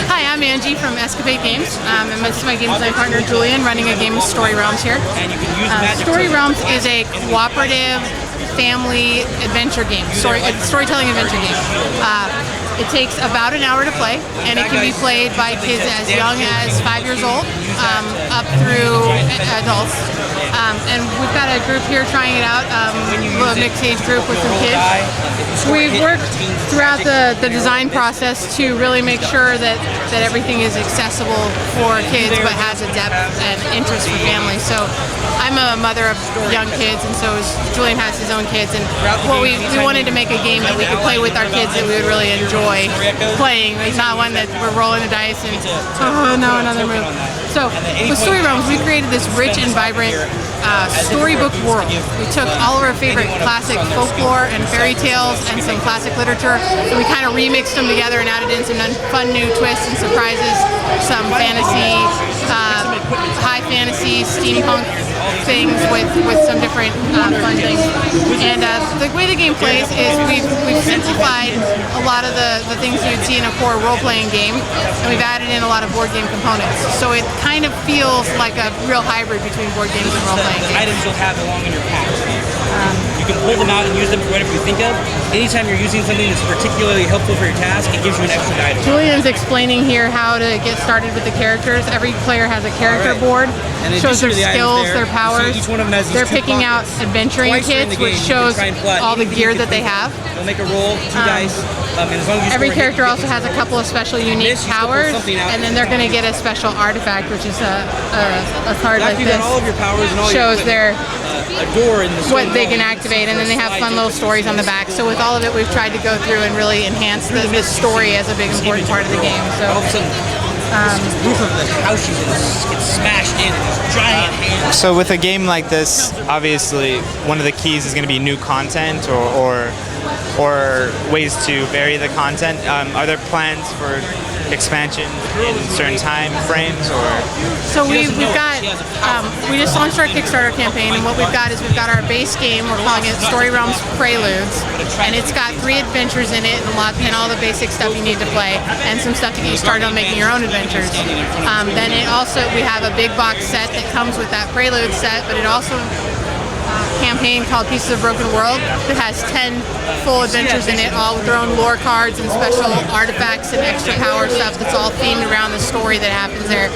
Hi, I'm Angie from Escapade Games, and this is my game design partner Julian, running a game of Story Realms here. Story Realms is a cooperative family adventure game, storytelling adventure game. It takes about an hour to play, and it can be played by kids as young as 5 years old up through adults. And we've got a group here trying it out, a mixed age group with some kids. We've worked throughout the design process to really make sure that everything is accessible for kids but has a depth and interest for families. So I'm a mother of young kids, and so Julian has his own kids, and we wanted to make a game that we could play with our kids that we would really enjoy playing. It's not one that we're rolling the dice and, oh no, another move. So with Story Realms, we created this rich and vibrant storybook world. We took all of our favorite classic folklore and fairy tales and some classic literature, and we kind of remixed them together and added in some fun new twists and surprises, some fantasy, high fantasy, steampunk things with some different fun things. And the way the game plays is we've simplified a lot of the things you'd see in a core role-playing game, and we've added in a lot of board game components. So it kind of feels like a real hybrid between board games and role-playing games. Items you'll have along in your PAX. You can pull them out and use them for whatever you think of. Anytime you're using something that's particularly helpful for your task, it gives you an extra item. Julian's explaining here how to get started with the characters. Every player has a character board, shows their skills, their powers. Each one of them has They're picking out adventuring kits, which shows all the gear that they have. They'll make a roll, 2 dice. And as long as you every character also has a couple of special unique powers, and then they're going to get a special artifact, which is a card like this. Shows their what they can activate, and then they have fun little stories on the back. So with all of it, we've tried to go through and really enhance this story as a big important part of the game. So the roof of the house she's in gets smashed in, and there's giant hands. So with a game like this, obviously one of the keys is going to be new content or ways to vary the content. Are there plans for expansion in certain time frames, or? So we've got we just launched our Kickstarter campaign, and what we've got is we've got our base game. We're calling it Story Realms Preludes, and it's got 3 adventures in it and all the basic stuff you need to play, and some stuff to get you started on making your own adventures. Then we have a big box set that comes with that Prelude set, but it also campaign called Pieces of Broken World that has 10 full adventures in it, all with their own lore cards and special artifacts and extra power stuff that's all themed around the story that happens there.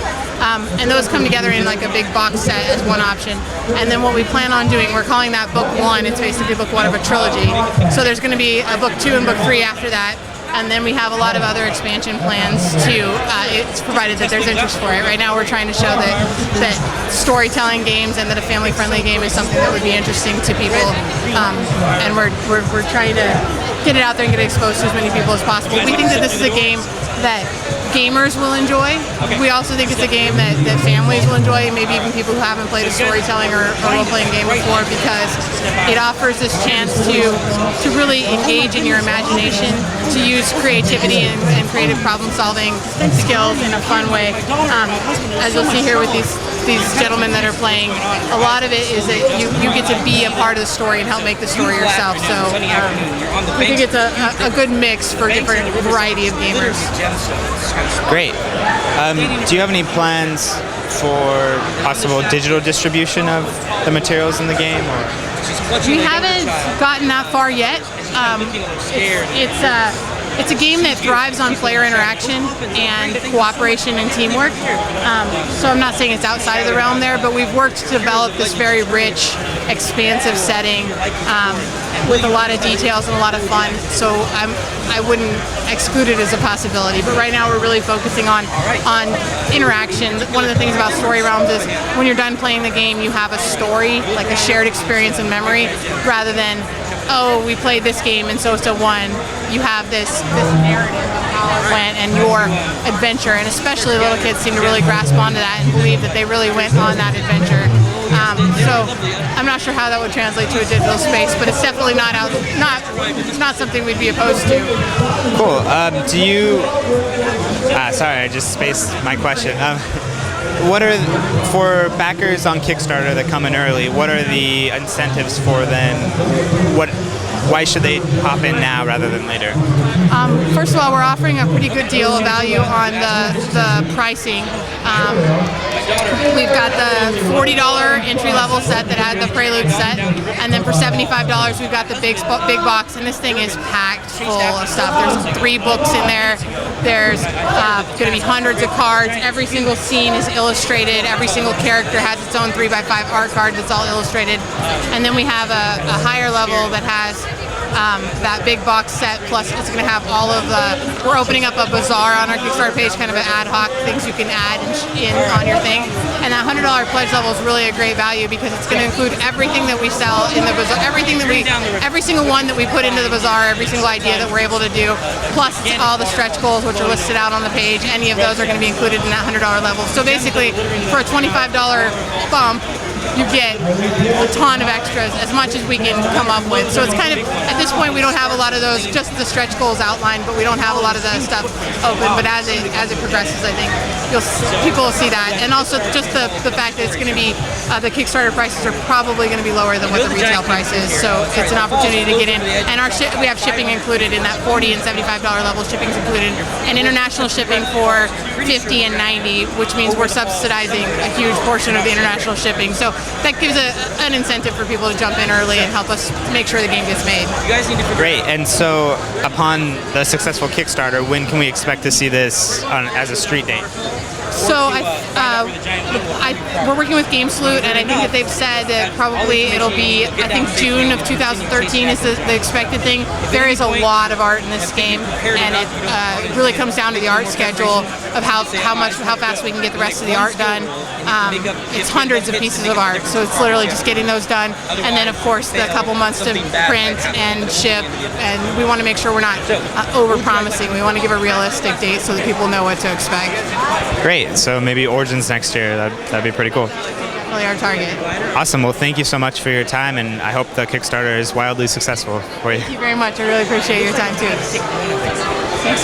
And those come together in like a big box set as one option. And then what we plan on doing, we're calling that book 1. It's basically book 1 of a trilogy. So there's going to be a book 2 and book 3 after that. And then we have a lot of other expansion plans too, it's provided that there's interest for it. Right now we're trying to show that storytelling games and that a family-friendly game is something that would be interesting to people. And we're trying to get it out there and get it exposed to as many people as possible. We think that this is a game that gamers will enjoy. We also think it's a game that families will enjoy, maybe even people who haven't played a storytelling or role-playing game before, because it offers this chance to really engage in your imagination, to use creativity and creative problem-solving skills in a fun way. As you'll see here with these gentlemen that are playing, a lot of it is that you get to be a part of the story and help make the story yourself. So we think it's a good mix for a different variety of gamers. Great. Do you have any plans for possible digital distribution of the materials in the game, or? We haven't gotten that far yet. It's a game that thrives on player interaction and cooperation and teamwork. So I'm not saying it's outside of the realm there, but we've worked to develop this very rich, expansive setting with a lot of details and a lot of fun. So I wouldn't exclude it as a possibility. But right now we're really focusing on interaction. One of the things about Story Realms is when you're done playing the game, you have a story, like a shared experience and memory, rather than, oh, we played this game and so won. You have this narrative of how it went and your adventure, and especially little kids seem to really grasp onto that and believe that they really went on that adventure. So I'm not sure how that would translate to a digital space, but it's definitely not something we'd be opposed to. Cool. Do you? Sorry, I just spaced my question. What are, for backers on Kickstarter that come in early, what are the incentives for them? why should they hop in now rather than later? First of all, we're offering a pretty good deal of value on the pricing. We've got the $40 entry-level set that had the Prelude set, and then for $75 we've got the big box, and this thing is packed full of stuff. There's 3 books in there. There's going to be hundreds of cards. Every single scene is illustrated. Every single character has its own 3x5 art card that's all illustrated. And then we have a higher level that has that big box set, plus it's going to have all of we're opening up a bazaar on our Kickstarter page, kind of an ad hoc things you can add in on your thing. And that $100 pledge level is really a great value because it's going to include everything that we sell in the bazaar, every single one that we put into the bazaar, every single idea that we're able to do, plus it's all the stretch goals which are listed out on the page. Any of those are going to be included in that $100 level. So basically, for a $25 bump, you get a ton of extras, as much as we can come up with. So it's kind of, at this point, we don't have a lot of those, just the stretch goals outlined, but we don't have a lot of that stuff open. But as it progresses, I think people will see that. And also just the fact that it's going to be, the Kickstarter prices are probably going to be lower than what the retail price is. So it's an opportunity to get in. And we have shipping included in that $40 and $75 level. Shipping's included, and international shipping for $50 and $90, which means we're subsidizing a huge portion of the international shipping. So that gives an incentive for people to jump in early and help us make sure the game gets made. Great. And so, upon the successful Kickstarter, when can we expect to see this as a street date? So we're working with GameSlute, and I think that they've said that probably it'll be, I think June of 2013 is the expected thing. There is a lot of art in this game, and it really comes down to the art schedule of how fast we can get the rest of the art done. It's hundreds of pieces of art, so it's literally just getting those done, and then of course the couple months to print and ship, and we want to make sure we're not over-promising. We want to give a realistic date so that people know what to expect. Great. So maybe Origins next year. That'd be pretty cool. Definitely our target. Awesome. Well, thank you so much for your time, and I hope the Kickstarter is wildly successful for you. Thank you very much. I really appreciate your time too. Thanks.